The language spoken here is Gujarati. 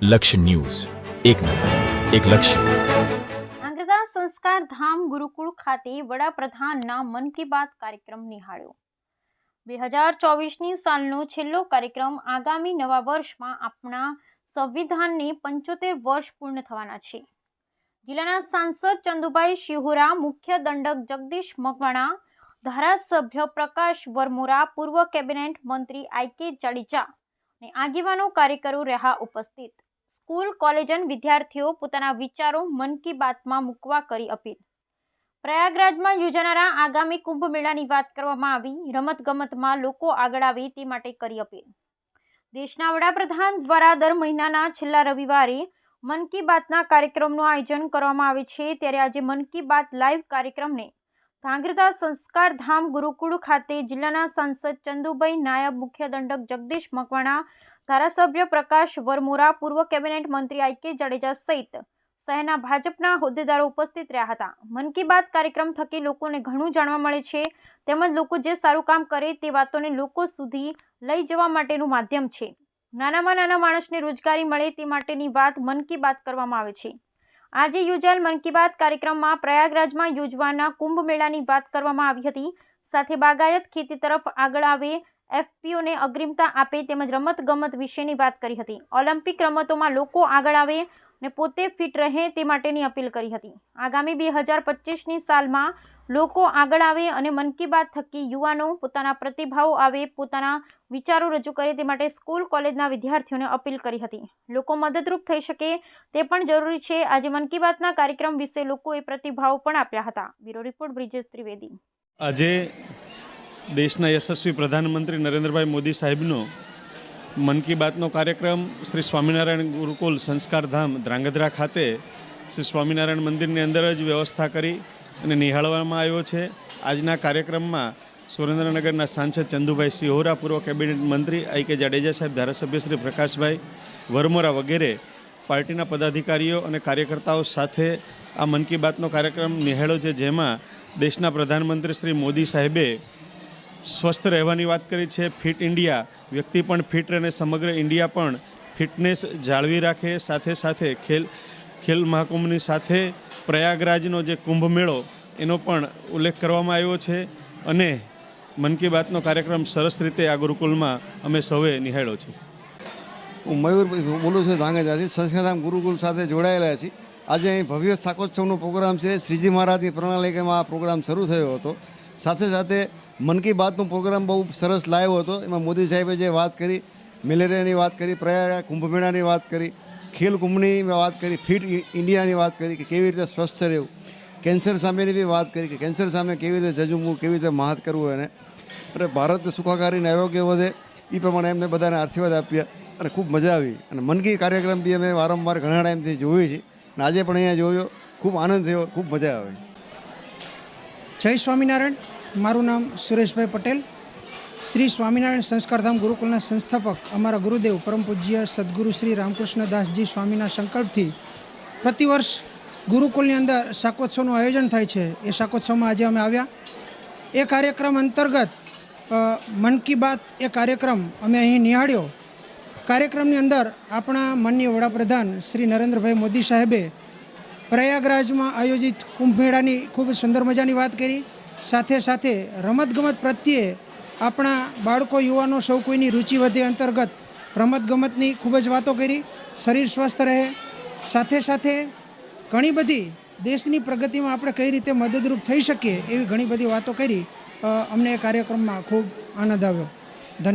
લક્ષ્ય ન્યૂઝ, એક નજર, એક લક્ષ્ય. ધ્રાંગધ્રા સંસ્કાર ધામ ગુરુકુળ ખાતે વડાપ્રધાનના મન કી બાત કાર્યક્રમ નિહાળ્યો. 2024ની સાલનો છેલ્લો કાર્યક્રમ. આગામી નવા વર્ષમાં આપણા સંવિધાનને 75 વર્ષ પૂર્ણ થવાના છે. જિલ્લાના સાંસદ ચંદુભાઈ શિહોરા, મુખ્ય દંડક જગદીશ મકવાણા, ધારાસભ્ય પ્રકાશ વરમોરા, પૂર્વ કેબિનેટ મંત્રી આઈ.કે. જાડેજા અને આગેવાનો કાર્યકરો રહ્યા ઉપસ્થિત. સ્કૂલ કોલેજન વિદ્યાર્થીઓ પોતાના વિચારો મન કી બાતમાં મૂકવા કરી અપીલ. પ્રયાગરાજમાં યોજાનારા આગામી કુંભ મેળાની વાત કરવામાં આવી. રમતગમતમાં લોકો આગળ આવે તે માટે કરી અપીલ. દેશના વડાપ્રધાન દ્વારા દર મહિનાના છેલ્લા રવિવારે મન કી બાતના કાર્યક્રમનું આયોજન કરવામાં આવે છે. ત્યારે આજે મન કી બાત લાઈવ કાર્યક્રમને ધ્રાંગધ્રા સંસ્કાર ધામ ગુરુકુળ ખાતે જિલ્લાના સાંસદ ચંદુભાઈ, નાયબ મુખ્ય દંડક જગદીશ મકવાણા, ધારાસભ્ય પ્રકાશ વરમોરા, પૂર્વ કેબિનેટ મંત્રી આઈ.કે. જાડેજા સહિત શહેરના ભાજપના હોદ્દેદારો ઉપસ્થિત રહ્યા હતા. મન કી બાત કાર્યક્રમ થકી લોકોને ઘણું જાણવા મળે છે, તેમજ લોકો જે સારું કામ કરે તે વાતોને લોકો સુધી લઈ જવા માટેનું માધ્યમ છે. નાનામાં નાના માણસને રોજગારી મળે તે માટેની વાત મન કી બાત કરવામાં આવે છે. આજે યોજાયેલ મન કી બાત કાર્યક્રમમાં પ્રયાગરાજમાં યોજવાના કુંભ મેળાની વાત કરવામાં આવી હતી. સાથે બાગાયત ખેતી તરફ આગળ આવે, એફપીઓને અગ્રિમતા આપે તેમજ રમતગમત વિશેની વાત કરી હતી. ઓલિમ્પિક રમતોમાં લોકો આગળ આવે અને પોતે ફિટ રહે તે માટેની અપીલ કરી હતી. આગામી 2025ની સાલમાં લોકો આગળ આવે અને મન કી બાત થકી યુવાનો પોતાના પ્રતિભાવો આવે, પોતાના વિચારો રજૂ કરે તે માટે સ્કૂલ કોલેજના વિદ્યાર્થીઓને અપીલ કરી હતી. લોકો મદદરૂપ થઈ શકે તે પણ જરૂરી છે. આજે મન કી બાતના કાર્યક્રમ વિશે લોકોએ પ્રતિભાવો પણ આપ્યા હતા. Bureau report Brijesh Trivedi. આજે દેશના યશસ્વી પ્રધાનમંત્રી નરેન્દ્રભાઈ મોદી સાહેબનો મન કી બાતનો કાર્યક્રમ શ્રી સ્વામિનારાયણ ગુરુકુલ સંસ્કાર ધામ ધ્રાંગધ્રા ખાતે શ્રી સ્વામિનારાયણ મંદિરની અંદર જ વ્યવસ્થા કરી અને નિહાળવામાં આવ્યો છે. આજના કાર્યક્રમમાં સુરેન્દ્રનગરના સાંસદ ચંદુભાઈ શિહોરા, પૂર્વ કેબિનેટ મંત્રી આઈ.કે. જાડેજા સાહેબ, ધારાસભ્ય શ્રી પ્રકાશભાઈ વરમોરા વગેરે પાર્ટીના પદાધિકારીઓ અને કાર્યકર્તાઓ સાથે આ મન કી બાતનો કાર્યક્રમ નિહાળ્યો છે, જેમાં દેશના પ્રધાનમંત્રી શ્રી મોદી સાહેબે સ્વસ્થ રહેવાની વાત કરી છે. ફિટ ઇન્ડિયા, વ્યક્તિ પણ ફિટ રહે, સમગ્ર ઇન્ડિયા પણ ફિટનેસ જાળવી રાખે. સાથે સાથે ખેલ મહાકુંભની સાથે પ્રયાગરાજનો જે કુંભ મેળો એનો પણ ઉલ્લેખ કરવામાં આવ્યો છે. અને મન કી બાતનો કાર્યક્રમ સરસ રીતે આ ગુરુકુલમાં અમે સૌએ નિહાળ્યો છે. હું મયુર બોલું છું ધ્રાંગધ્રાથી. સંસ્કારધામ ગુરુકુલ સાથે જોડાયેલા છીએ. આજે અહીં ભવ્ય શાકોત્સવનો પ્રોગ્રામ છે. શ્રીજી મહારાજની પ્રણાલિકામાં આ પ્રોગ્રામ શરૂ થયો હતો. સાથે સાથે મન કી બાતનો પ્રોગ્રામ બહુ સરસ લાવ્યો હતો. એમાં મોદી સાહેબે જે વાત કરી, મેલેરિયાની વાત કરી, પ્રયાગ કુંભમેળાની વાત કરી, ખેલ કુંભની વાત કરી, ફિટ ઇન્ડિયાની વાત કરી કે કેવી રીતે સ્વસ્થ રહેવું, કેન્સર સામેની બી વાત કરી કે કેન્સર સામે કેવી રીતે ઝઝૂમવું, કેવી રીતે મહાત કરવું એને, અને ભારત સુખાકારીને આરોગ્ય વધે એ પ્રમાણે એમને બધાને આશીર્વાદ આપ્યા અને ખૂબ મજા આવી. અને મન કી કાર્યક્રમ બી અમે વારંવાર ઘણા ટાઈમથી જોયું છે અને આજે પણ અહીંયા જોયો, ખૂબ આનંદ થયો, ખૂબ મજા આવે. જય સ્વામિનારાયણ. મારું નામ સુરેશભાઈ પટેલ, શ્રી સ્વામિનારાયણ સંસ્કારધામ ગુરુકુલના સંસ્થાપક, અમારા ગુરુદેવ પરમ પૂજ્ય સદગુરુ શ્રી રામકૃષ્ણદાસજી સ્વામીના સંકલ્પથી પ્રતિવર્ષ ગુરુકુલની અંદર શાકોત્સવનું આયોજન થાય છે. એ શાકોત્સવમાં આજે અમે આવ્યા. એ કાર્યક્રમ અંતર્ગત મન કી બાત એ કાર્યક્રમ અમે અહીં નિહાળ્યો. કાર્યક્રમની અંદર આપણા માનનીય વડાપ્રધાન શ્રી નરેન્દ્રભાઈ મોદી સાહેબે પ્રયાગરાજમાં આયોજિત કુંભ મેળાની ખૂબ સુંદર મજાની વાત કરી. સાથે સાથે રમતગમત પ્રત્યે આપણા બાળકો, યુવાનો સૌ કોઈની રુચિ વધે અંતર્ગત રમતગમતની ખૂબ જ વાતો કરી. શરીર સ્વસ્થ રહે, સાથે સાથે ઘણી બધી દેશની પ્રગતિમાં આપણે કઈ રીતે મદદરૂપ થઈ શકીએ એવી ઘણી બધી વાતો કરી. અમને એ કાર્યક્રમમાં ખૂબ આનંદ આવ્યો. ધન્યવાદ.